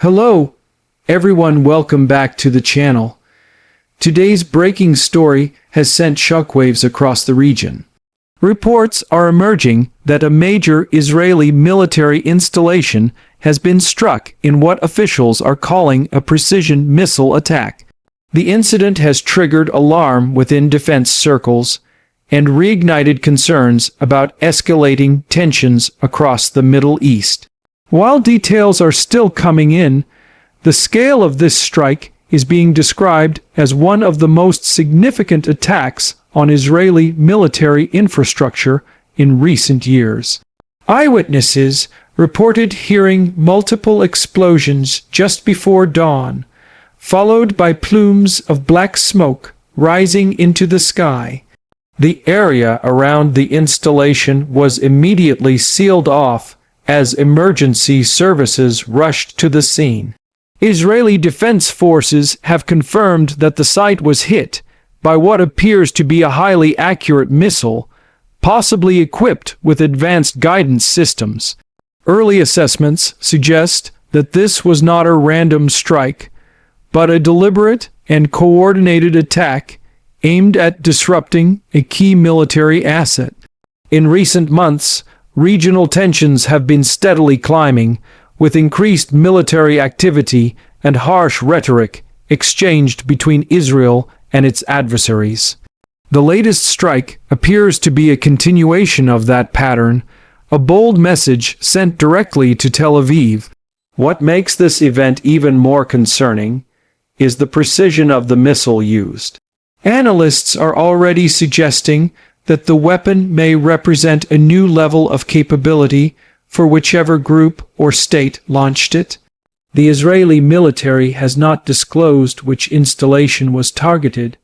Hello, everyone, welcome back to the channel. Today's breaking story has sent shockwaves across the region. Reports are emerging that a major Israeli military installation has been struck in what officials are calling a precision missile attack. The incident has triggered alarm within defense circles and reignited concerns about escalating tensions across the Middle East. While details are still coming in, the scale of this strike is being described as one of the most significant attacks on Israeli military infrastructure in recent years. Eyewitnesses reported hearing multiple explosions just before dawn, followed by plumes of black smoke rising into the sky. The area around the installation was immediately sealed off as emergency services rushed to the scene. Israeli defense forces have confirmed that the site was hit by what appears to be a highly accurate missile, possibly equipped with advanced guidance systems. Early assessments suggest that this was not a random strike, but a deliberate and coordinated attack aimed at disrupting a key military asset. In recent months, regional tensions have been steadily climbing, with increased military activity and harsh rhetoric exchanged between Israel and its adversaries. The latest strike appears to be a continuation of that pattern, a bold message sent directly to Tel Aviv. What makes this event even more concerning is the precision of the missile used. Analysts are already suggesting that the weapon may represent a new level of capability for whichever group or state launched it. The Israeli military has not disclosed which installation was targeted,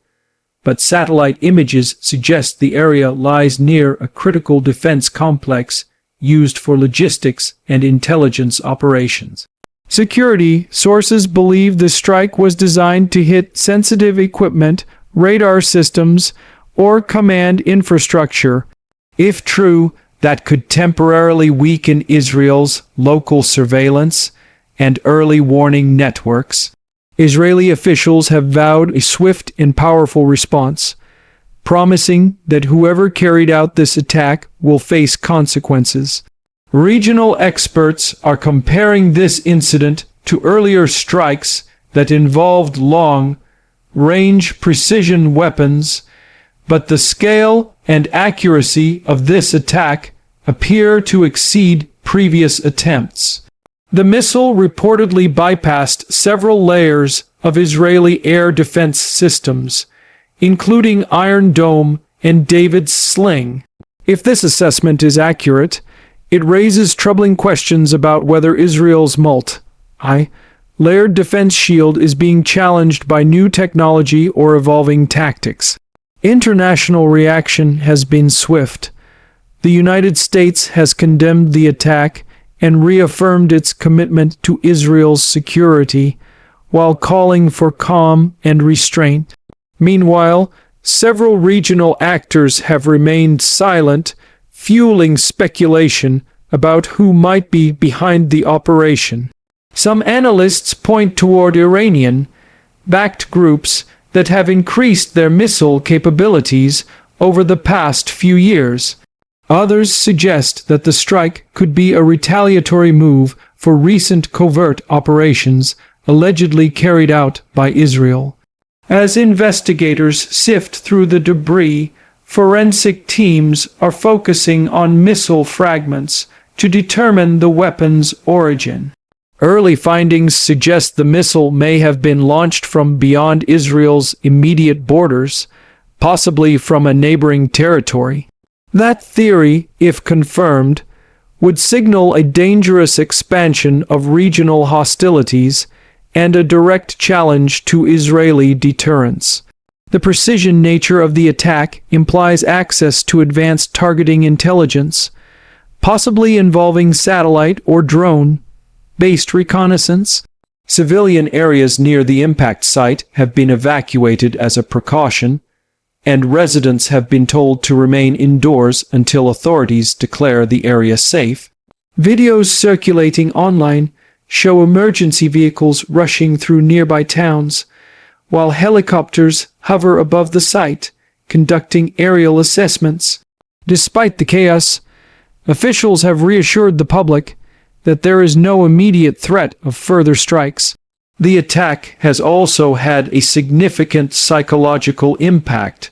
but satellite images suggest the area lies near a critical defense complex used for logistics and intelligence operations. Security sources believe the strike was designed to hit sensitive equipment, radar systems, or command infrastructure. If true, that could temporarily weaken Israel's local surveillance and early warning networks. Israeli officials have vowed a swift and powerful response, promising that whoever carried out this attack will face consequences. Regional experts are comparing this incident to earlier strikes that involved long-range precision weapons, but the scale and accuracy of this attack appear to exceed previous attempts. The missile reportedly bypassed several layers of Israeli air defense systems, including Iron Dome and David's Sling. If this assessment is accurate, it raises troubling questions about whether Israel's multi-layered defense shield is being challenged by new technology or evolving tactics. International reaction has been swift. The United States has condemned the attack and reaffirmed its commitment to Israel's security, while calling for calm and restraint. Meanwhile, several regional actors have remained silent, fueling speculation about who might be behind the operation. Some analysts point toward Iranian-backed groups that have increased their missile capabilities over the past few years. Others suggest that the strike could be a retaliatory move for recent covert operations allegedly carried out by Israel. As investigators sift through the debris, forensic teams are focusing on missile fragments to determine the weapon's origin. Early findings suggest the missile may have been launched from beyond Israel's immediate borders, possibly from a neighboring territory. That theory, if confirmed, would signal a dangerous expansion of regional hostilities and a direct challenge to Israeli deterrence. The precision nature of the attack implies access to advanced targeting intelligence, possibly involving satellite or drone-based reconnaissance. Civilian areas near the impact site have been evacuated as a precaution, and residents have been told to remain indoors until authorities declare the area safe. Videos circulating online show emergency vehicles rushing through nearby towns, while helicopters hover above the site, conducting aerial assessments. Despite the chaos, officials have reassured the public that there is no immediate threat of further strikes. The attack has also had a significant psychological impact.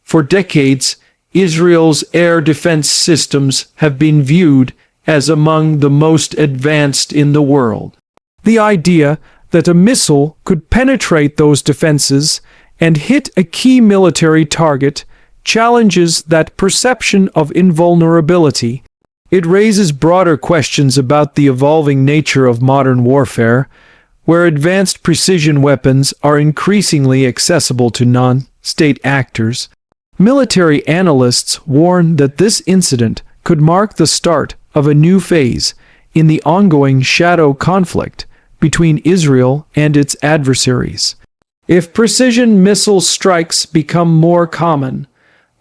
For decades, Israel's air defense systems have been viewed as among the most advanced in the world. The idea that a missile could penetrate those defenses and hit a key military target challenges that perception of invulnerability. It raises broader questions about the evolving nature of modern warfare, where advanced precision weapons are increasingly accessible to non-state actors. Military analysts warn that this incident could mark the start of a new phase in the ongoing shadow conflict between Israel and its adversaries. If precision missile strikes become more common,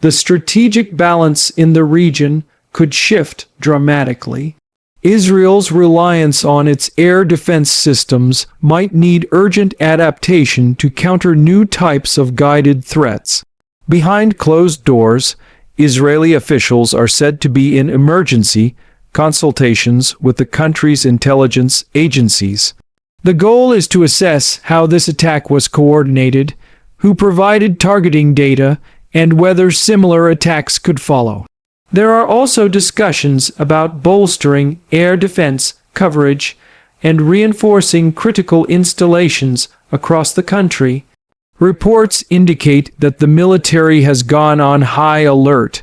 the strategic balance in the region could shift dramatically. Israel's reliance on its air defense systems might need urgent adaptation to counter new types of guided threats. Behind closed doors, Israeli officials are said to be in emergency consultations with the country's intelligence agencies. The goal is to assess how this attack was coordinated, who provided targeting data, and whether similar attacks could follow. There are also discussions about bolstering air defense coverage and reinforcing critical installations across the country. Reports indicate that the military has gone on high alert,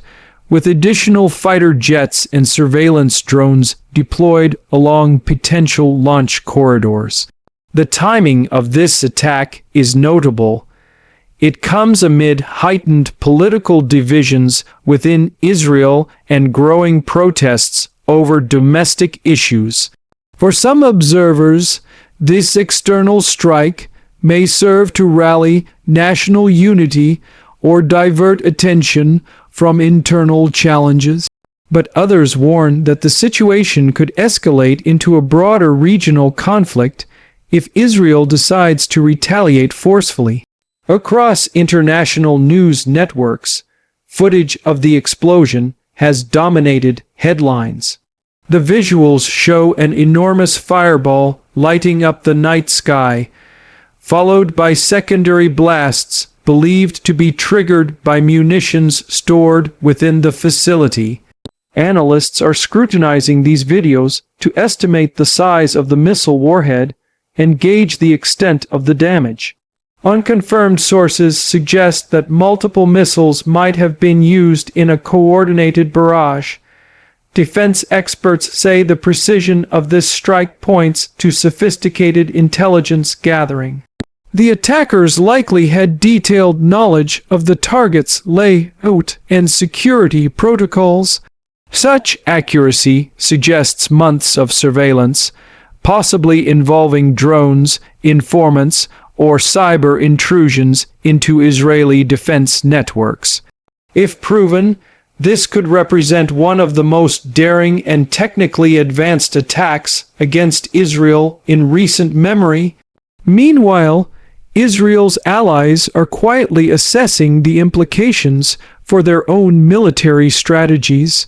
with additional fighter jets and surveillance drones deployed along potential launch corridors. The timing of this attack is notable. It comes amid heightened political divisions within Israel and growing protests over domestic issues. For some observers, this external strike may serve to rally national unity or divert attention from internal challenges. But others warn that the situation could escalate into a broader regional conflict if Israel decides to retaliate forcefully. Across international news networks, footage of the explosion has dominated headlines. The visuals show an enormous fireball lighting up the night sky, followed by secondary blasts believed to be triggered by munitions stored within the facility. Analysts are scrutinizing these videos to estimate the size of the missile warhead and gauge the extent of the damage. Unconfirmed sources suggest that multiple missiles might have been used in a coordinated barrage. Defense experts say the precision of this strike points to sophisticated intelligence gathering. The attackers likely had detailed knowledge of the target's layout and security protocols. Such accuracy suggests months of surveillance, possibly involving drones, informants, or cyber intrusions into Israeli defense networks. If proven, this could represent one of the most daring and technically advanced attacks against Israel in recent memory. Meanwhile, Israel's allies are quietly assessing the implications for their own military strategies.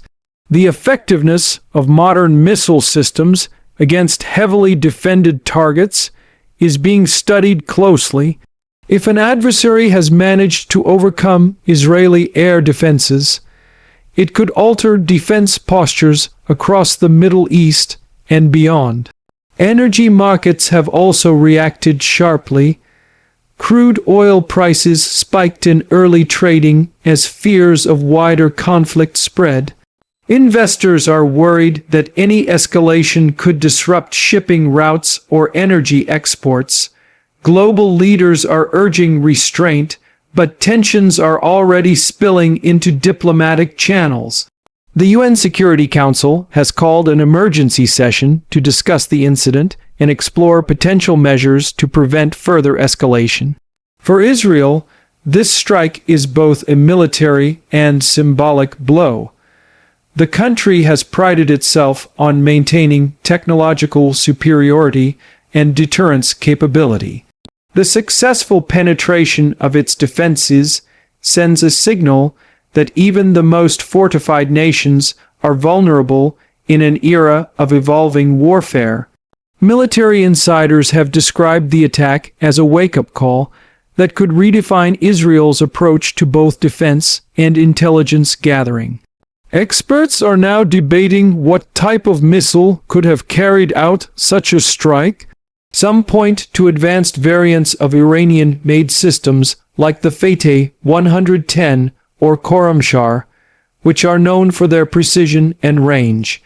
The effectiveness of modern missile systems against heavily defended targets is being studied closely. If an adversary has managed to overcome Israeli air defenses, it could alter defense postures across the Middle East and beyond. Energy markets have also reacted sharply. Crude oil prices spiked in early trading as fears of wider conflict spread. Investors are worried that any escalation could disrupt shipping routes or energy exports. Global leaders are urging restraint, but tensions are already spilling into diplomatic channels. The UN Security Council has called an emergency session to discuss the incident and explore potential measures to prevent further escalation. For Israel, this strike is both a military and symbolic blow. The country has prided itself on maintaining technological superiority and deterrence capability. The successful penetration of its defenses sends a signal that even the most fortified nations are vulnerable in an era of evolving warfare. Military insiders have described the attack as a wake-up call that could redefine Israel's approach to both defense and intelligence gathering. Experts are now debating what type of missile could have carried out such a strike. Some point to advanced variants of Iranian-made systems like the Fateh 110 or Khorramshahr, which are known for their precision and range.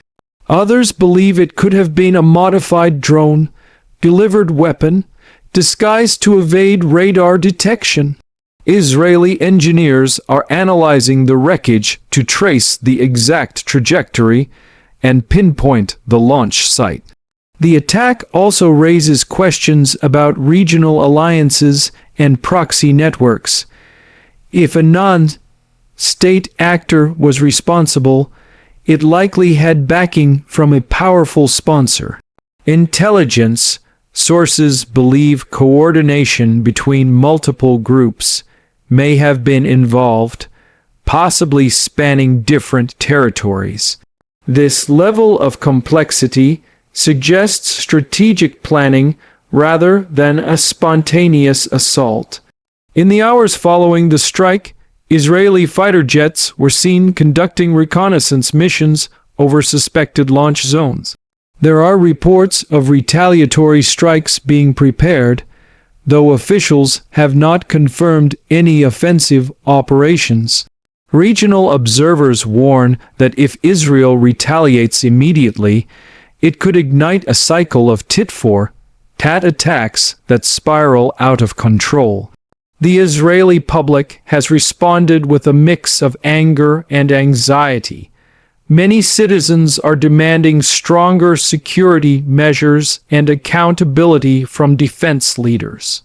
Others believe it could have been a modified drone-delivered weapon disguised to evade radar detection. Israeli engineers are analyzing the wreckage to trace the exact trajectory and pinpoint the launch site. The attack also raises questions about regional alliances and proxy networks. If a non-state actor was responsible, it likely had backing from a powerful sponsor. Intelligence sources believe coordination between multiple groups may have been involved, possibly spanning different territories. This level of complexity suggests strategic planning rather than a spontaneous assault. In the hours following the strike, Israeli fighter jets were seen conducting reconnaissance missions over suspected launch zones. There are reports of retaliatory strikes being prepared, though officials have not confirmed any offensive operations. Regional observers warn that if Israel retaliates immediately, it could ignite a cycle of tit-for-tat attacks that spiral out of control. The Israeli public has responded with a mix of anger and anxiety. Many citizens are demanding stronger security measures and accountability from defense leaders.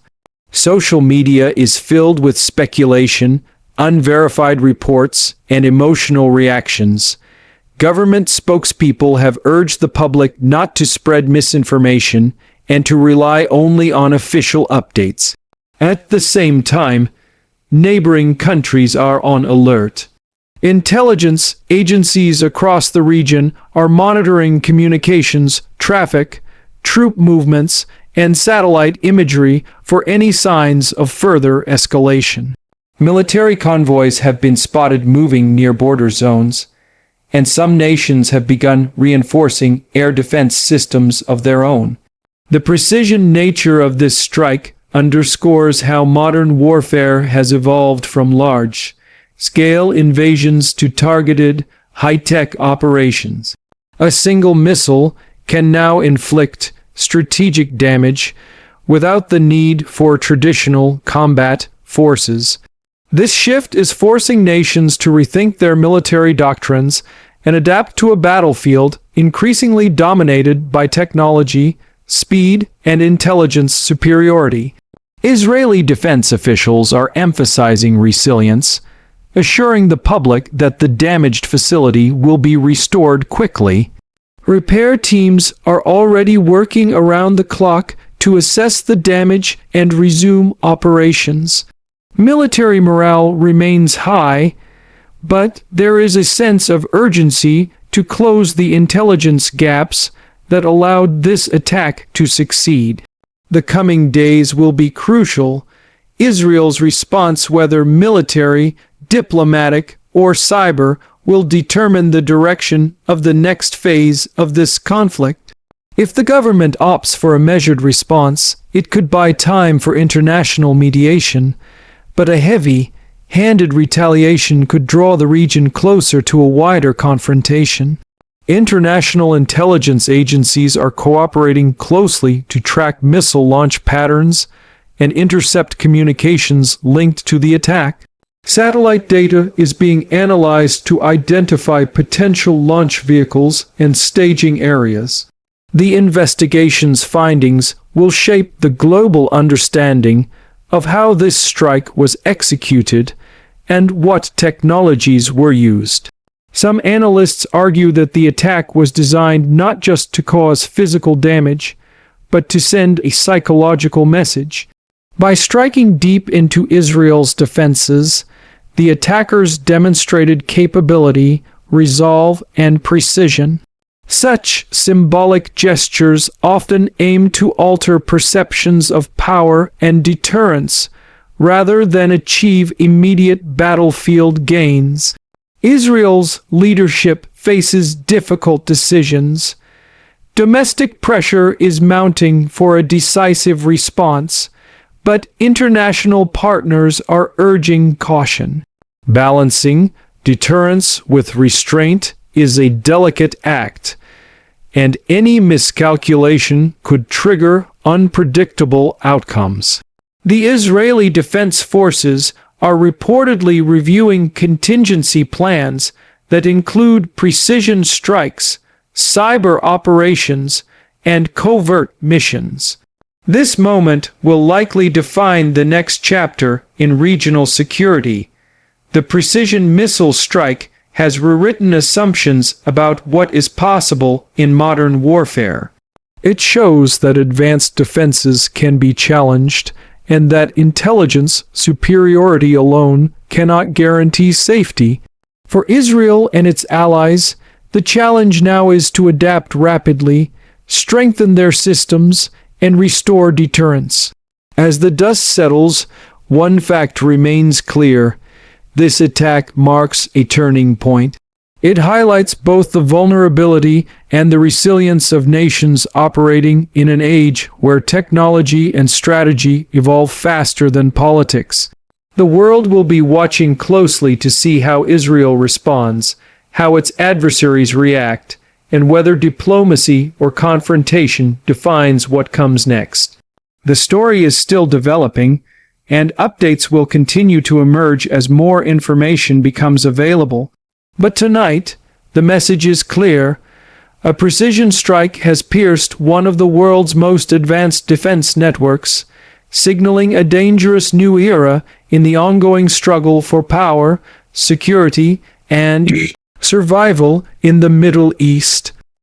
Social media is filled with speculation, unverified reports, and emotional reactions. Government spokespeople have urged the public not to spread misinformation and to rely only on official updates. At the same time, neighboring countries are on alert. Intelligence agencies across the region are monitoring communications, traffic, troop movements, and satellite imagery for any signs of further escalation. Military convoys have been spotted moving near border zones, and some nations have begun reinforcing air defense systems of their own. The precision nature of this strike underscores how modern warfare has evolved from large-scale invasions to targeted, high-tech operations. A single missile can now inflict strategic damage without the need for traditional combat forces. This shift is forcing nations to rethink their military doctrines and adapt to a battlefield increasingly dominated by technology, speed, and intelligence superiority. Israeli defense officials are emphasizing resilience, assuring the public that the damaged facility will be restored quickly. Repair teams are already working around the clock to assess the damage and resume operations. Military morale remains high, but there is a sense of urgency to close the intelligence gaps that allowed this attack to succeed. The coming days will be crucial. Israel's response, whether military, diplomatic, or cyber, will determine the direction of the next phase of this conflict. If the government opts for a measured response, it could buy time for international mediation, but a heavy-handed retaliation could draw the region closer to a wider confrontation. International intelligence agencies are cooperating closely to track missile launch patterns and intercept communications linked to the attack. Satellite data is being analyzed to identify potential launch vehicles and staging areas. The investigation's findings will shape the global understanding of how this strike was executed and what technologies were used. Some analysts argue that the attack was designed not just to cause physical damage, but to send a psychological message. By striking deep into Israel's defenses, the attackers demonstrated capability, resolve, and precision. Such symbolic gestures often aim to alter perceptions of power and deterrence, rather than achieve immediate battlefield gains. Israel's leadership faces difficult decisions. Domestic pressure is mounting for a decisive response, but international partners are urging caution. Balancing deterrence with restraint is a delicate act, and any miscalculation could trigger unpredictable outcomes. The Israeli Defense Forces are reportedly reviewing contingency plans that include precision strikes, cyber operations, and covert missions. This moment will likely define the next chapter in regional security. The precision missile strike has rewritten assumptions about what is possible in modern warfare. It shows that advanced defenses can be challenged, and that intelligence superiority alone cannot guarantee safety. For Israel and its allies, the challenge now is to adapt rapidly, strengthen their systems, and restore deterrence. As the dust settles, one fact remains clear: this attack marks a turning point. It highlights both the vulnerability and the resilience of nations operating in an age where technology and strategy evolve faster than politics. The world will be watching closely to see how Israel responds, how its adversaries react, and whether diplomacy or confrontation defines what comes next. The story is still developing, and updates will continue to emerge as more information becomes available. But tonight, the message is clear. A precision strike has pierced one of the world's most advanced defense networks, signaling a dangerous new era in the ongoing struggle for power, security, and survival in the Middle East.